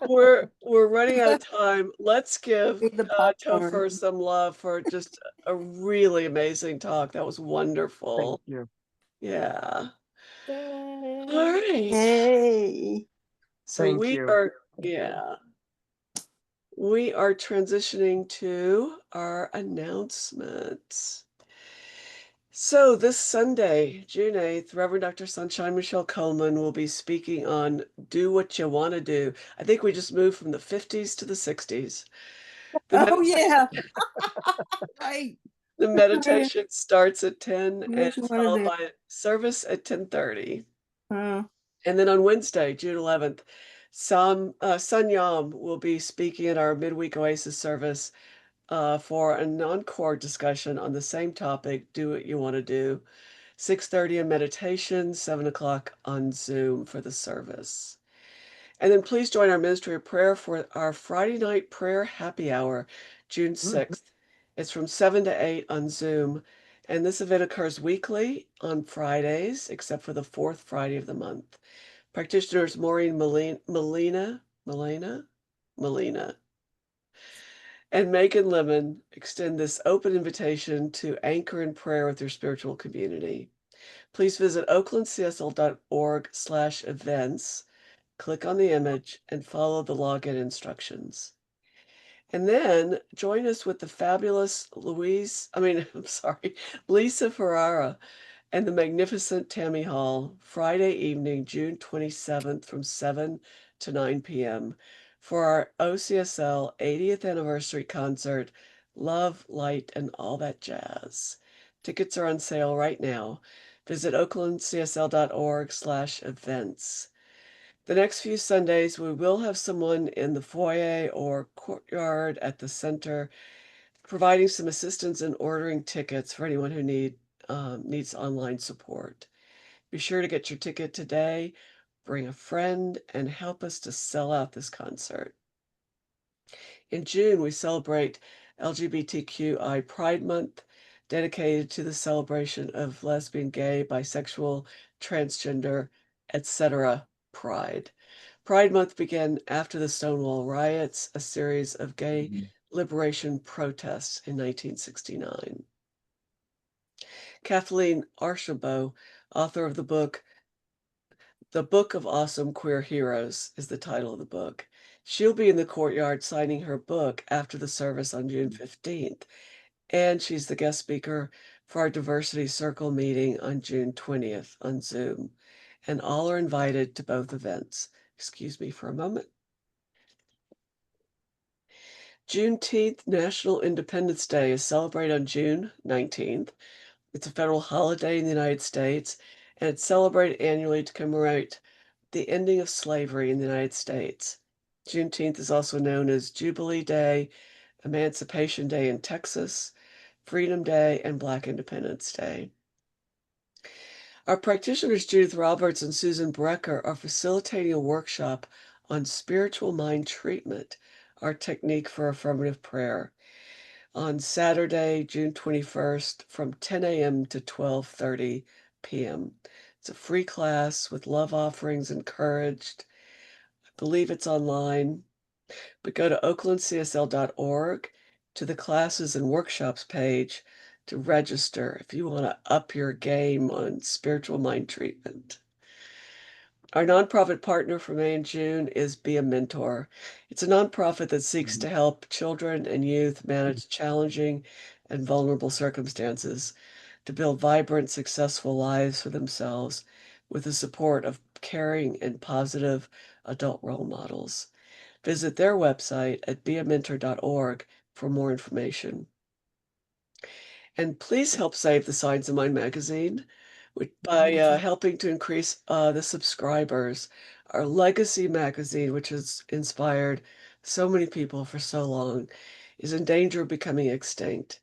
[SPEAKER 1] We're running out of time. Let's give
[SPEAKER 7] Be the popcorn.
[SPEAKER 1] Topher some love for just a really amazing talk. That was
[SPEAKER 2] Thank
[SPEAKER 1] wonderful.
[SPEAKER 2] you.
[SPEAKER 1] Yeah. All right.
[SPEAKER 7] Hey.
[SPEAKER 1] So
[SPEAKER 2] Thank
[SPEAKER 1] we
[SPEAKER 2] you.
[SPEAKER 1] are, yeah, we are transitioning to our announcements. So this Sunday, June 8th, Reverend Dr. Sunshine Michelle Coleman will be speaking on Do What You Want to Do. I think we just moved from the 50s to the 60s.
[SPEAKER 7] Oh yeah. Right.
[SPEAKER 1] The meditation starts at 10 and
[SPEAKER 7] What you
[SPEAKER 1] it's
[SPEAKER 7] want to
[SPEAKER 1] followed
[SPEAKER 7] do?
[SPEAKER 1] by a service at 10:30.
[SPEAKER 7] Uh,
[SPEAKER 1] And then on Wednesday, June 11th, Sun Yam will be speaking at our midweek Oasis service for an encore discussion on the same topic, Do What You Want to Do. 6:30 in meditation, 7 o'clock on Zoom for the service. And then please join our ministry of prayer for our Friday night prayer happy hour, June 6th. It's from 7 to 8 on Zoom. And this event occurs weekly on Fridays, except for the fourth Friday of the month. Practitioners Maureen Molina, and Megan Lemon extend this open invitation to anchor in prayer with your spiritual community. Please visit oaklandcsl.org/events, click on the image, and follow the login instructions. And then join us with the fabulous Lisa Ferrara and the magnificent Tammy Hall, Friday evening, June 27th from 7 to 9 p.m. for our OCSL 80th anniversary concert, Love, Light, and All That Jazz. Tickets are on sale right now. Visit oaklandcsl.org/events. The next few Sundays, we will have someone in the foyer or courtyard at the center providing some assistance in ordering tickets for anyone who needs online support. Be sure to get your ticket today, bring a friend, and help us to sell out this concert. In June, we celebrate LGBTQI Pride Month, dedicated to the celebration of lesbian, gay, bisexual, transgender, etc. pride. Pride Month began after the Stonewall riots, a series of gay liberation protests in 1969. Kathleen Archambault, author of the book of Awesome Queer Heroes, is the title of the book. She'll be in the courtyard signing her book after the service on June 15th, and she's the guest speaker for our Diversity Circle meeting on June 20th on Zoom. And all are invited to both events. Excuse me for a moment. Juneteenth, National Independence Day, is celebrated on June 19th. It's a federal holiday in the United States, and it's celebrated annually to commemorate the ending of slavery in the United States. Juneteenth is also known as Jubilee Day, Emancipation Day in Texas, Freedom Day, and Black Independence Day. Our practitioners Judith Roberts and Susan Brecker are facilitating a workshop on spiritual mind treatment, our technique for affirmative prayer, on Saturday, June 21st from 10 a.m. to 12:30 p.m. It's a free class with love offerings encouraged. I believe it's online, but go to oaklandcsl.org to the classes and workshops page to register if you want to up your game on spiritual mind treatment. Our nonprofit partner for May and June is Be a Mentor. It's a nonprofit that seeks to help children and youth manage challenging and vulnerable circumstances to build vibrant, successful lives for themselves with the support of caring and positive adult role models. Visit their website at beamentor.org for more information. And please help save the Signs of Mind magazine by helping to increase the subscribers. Our legacy magazine, which has inspired so many people for so long, is in danger of becoming extinct.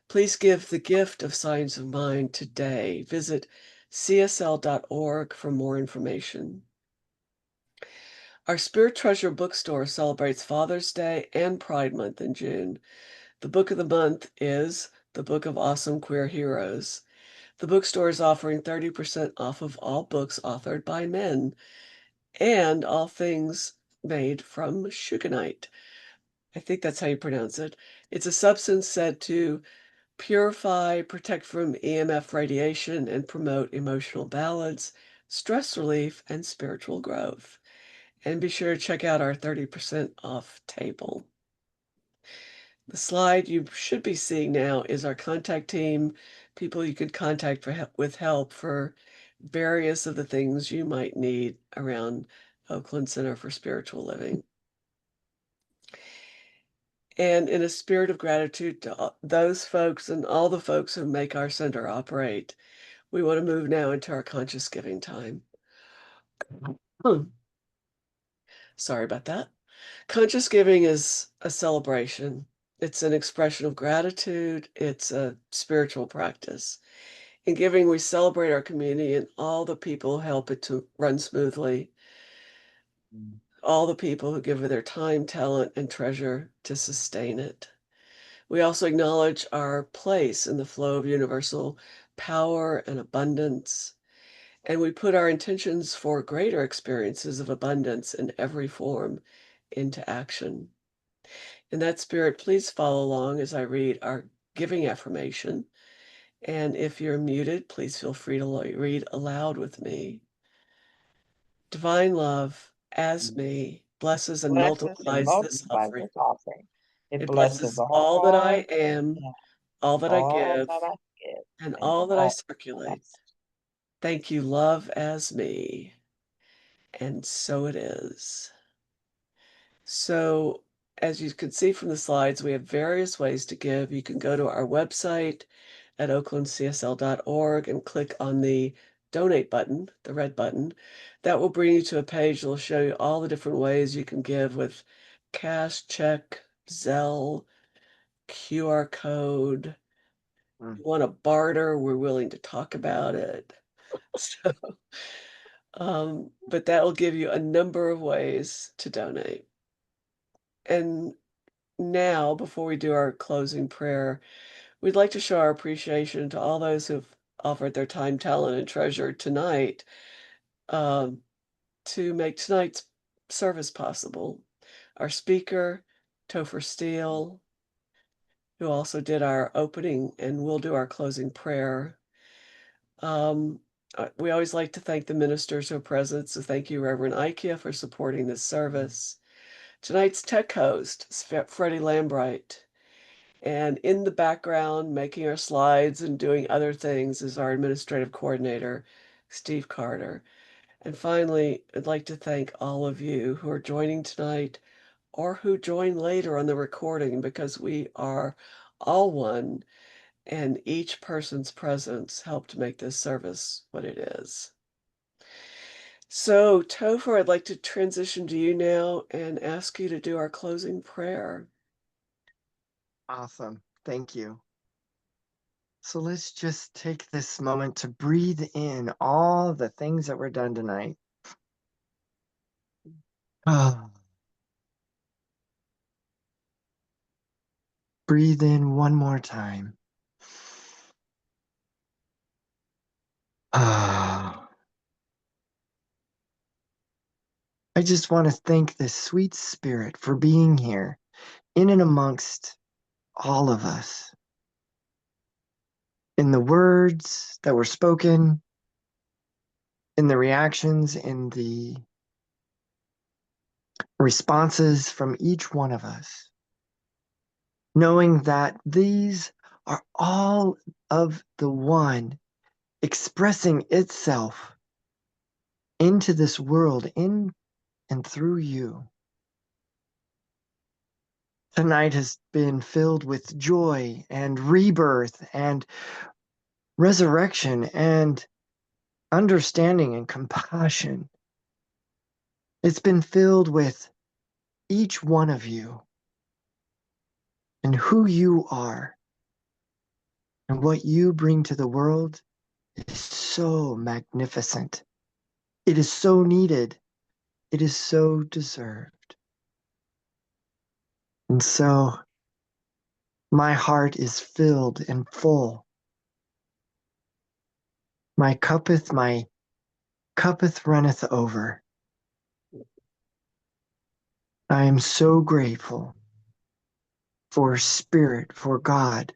[SPEAKER 1] Please give the gift of Signs of Mind today. Visit csl.org for more information. Our Spirit Treasure bookstore celebrates Father's Day and Pride Month in June. The book of the month is The Book of Awesome Queer Heroes. The bookstore is offering 30% off of all books authored by men and all things made from suganite. I think that's how you pronounce it. It's a substance said to purify, protect from EMF radiation, and promote emotional balance, stress relief, and spiritual growth. And be sure to check out our 30% off table. The slide you should be seeing now is our contact team, people you could contact for with help for various of the things you might need around Oakland Center for Spiritual Living. And in a spirit of gratitude to those folks and all the folks who make our center operate, we want to move now into our conscious giving time. Sorry about that. Conscious giving is a celebration. It's an expression of gratitude. It's a spiritual practice. In giving, we celebrate our community and all the people who help it to run smoothly, all the people who give of their time, talent, and treasure to sustain it. We also acknowledge our place in the flow of universal power and abundance, and we put our intentions for greater experiences of abundance in every form into action. In that spirit, please follow along as I read our giving affirmation. And if you're muted, please feel free to read aloud with me. Divine love, as me, blesses and multiplies this offering. It blesses all that I am, all that I give, and all that I circulate. Thank you, love, as me. And so it is. So, as you can see from the slides, we have various ways to give. You can go to our website at oaklandcsl.org and click on the donate button, the red button. That will bring you to a page that will show you all the different ways you can give with cash, check, Zelle, QR code. If you want to barter, we're willing to talk about it. So, but that will give you a number of ways to donate. And now, before we do our closing prayer, we'd like to show our appreciation to all those who've offered their time, talent, and treasure tonight to make tonight's service possible. Our speaker, Topher Steele, who also did our opening and will do our closing prayer. We always like to thank the ministers who are present, so thank you, Reverend Ikea, for supporting this service. Tonight's tech host is Freddie Lambright. And in the background, making our slides and doing other things is our administrative coordinator, Steve Carter. And finally, I'd like to thank all of you who are joining tonight or who join later on the recording, because we are all one, and each person's presence helped make this service what it is. So, Topher, I'd like to transition to you now and ask you to do our closing prayer.
[SPEAKER 2] Awesome. Thank you. So let's just take this moment to breathe in all the things that were done tonight. Ah. Breathe in one more time. Ah. I just want to thank this sweet spirit for being here in and amongst all of us. In the words that were spoken, in the reactions, in the responses from each one of us, knowing that these are all of the one expressing itself into this world, in and through you. Tonight has been filled with joy and rebirth and resurrection and understanding and compassion. It's been filled with each one of you and who you are, and what you bring to the world is so magnificent. It is so needed. It is so deserved. And so my heart is filled and full. My cuppeth runneth over. I am so grateful for Spirit, for God.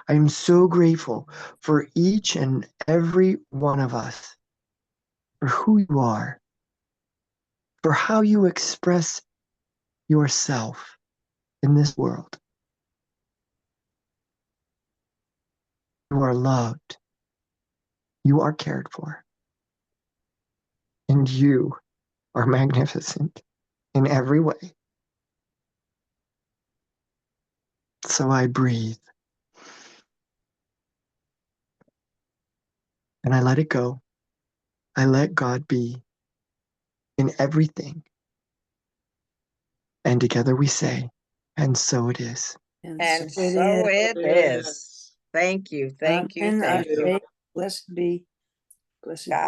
[SPEAKER 2] I am so grateful for each and every one of us, for who you are, for how you express yourself in this world. You are loved. You are cared for. And you are magnificent in every way. So I breathe and I let it go. I let God be in everything. And together we say, and so it is.
[SPEAKER 4] And
[SPEAKER 7] so
[SPEAKER 4] so
[SPEAKER 7] it
[SPEAKER 4] it is. Thank you. Thank you.
[SPEAKER 7] Amen.
[SPEAKER 4] Thank you.
[SPEAKER 7] Blessed be. Blessed
[SPEAKER 4] God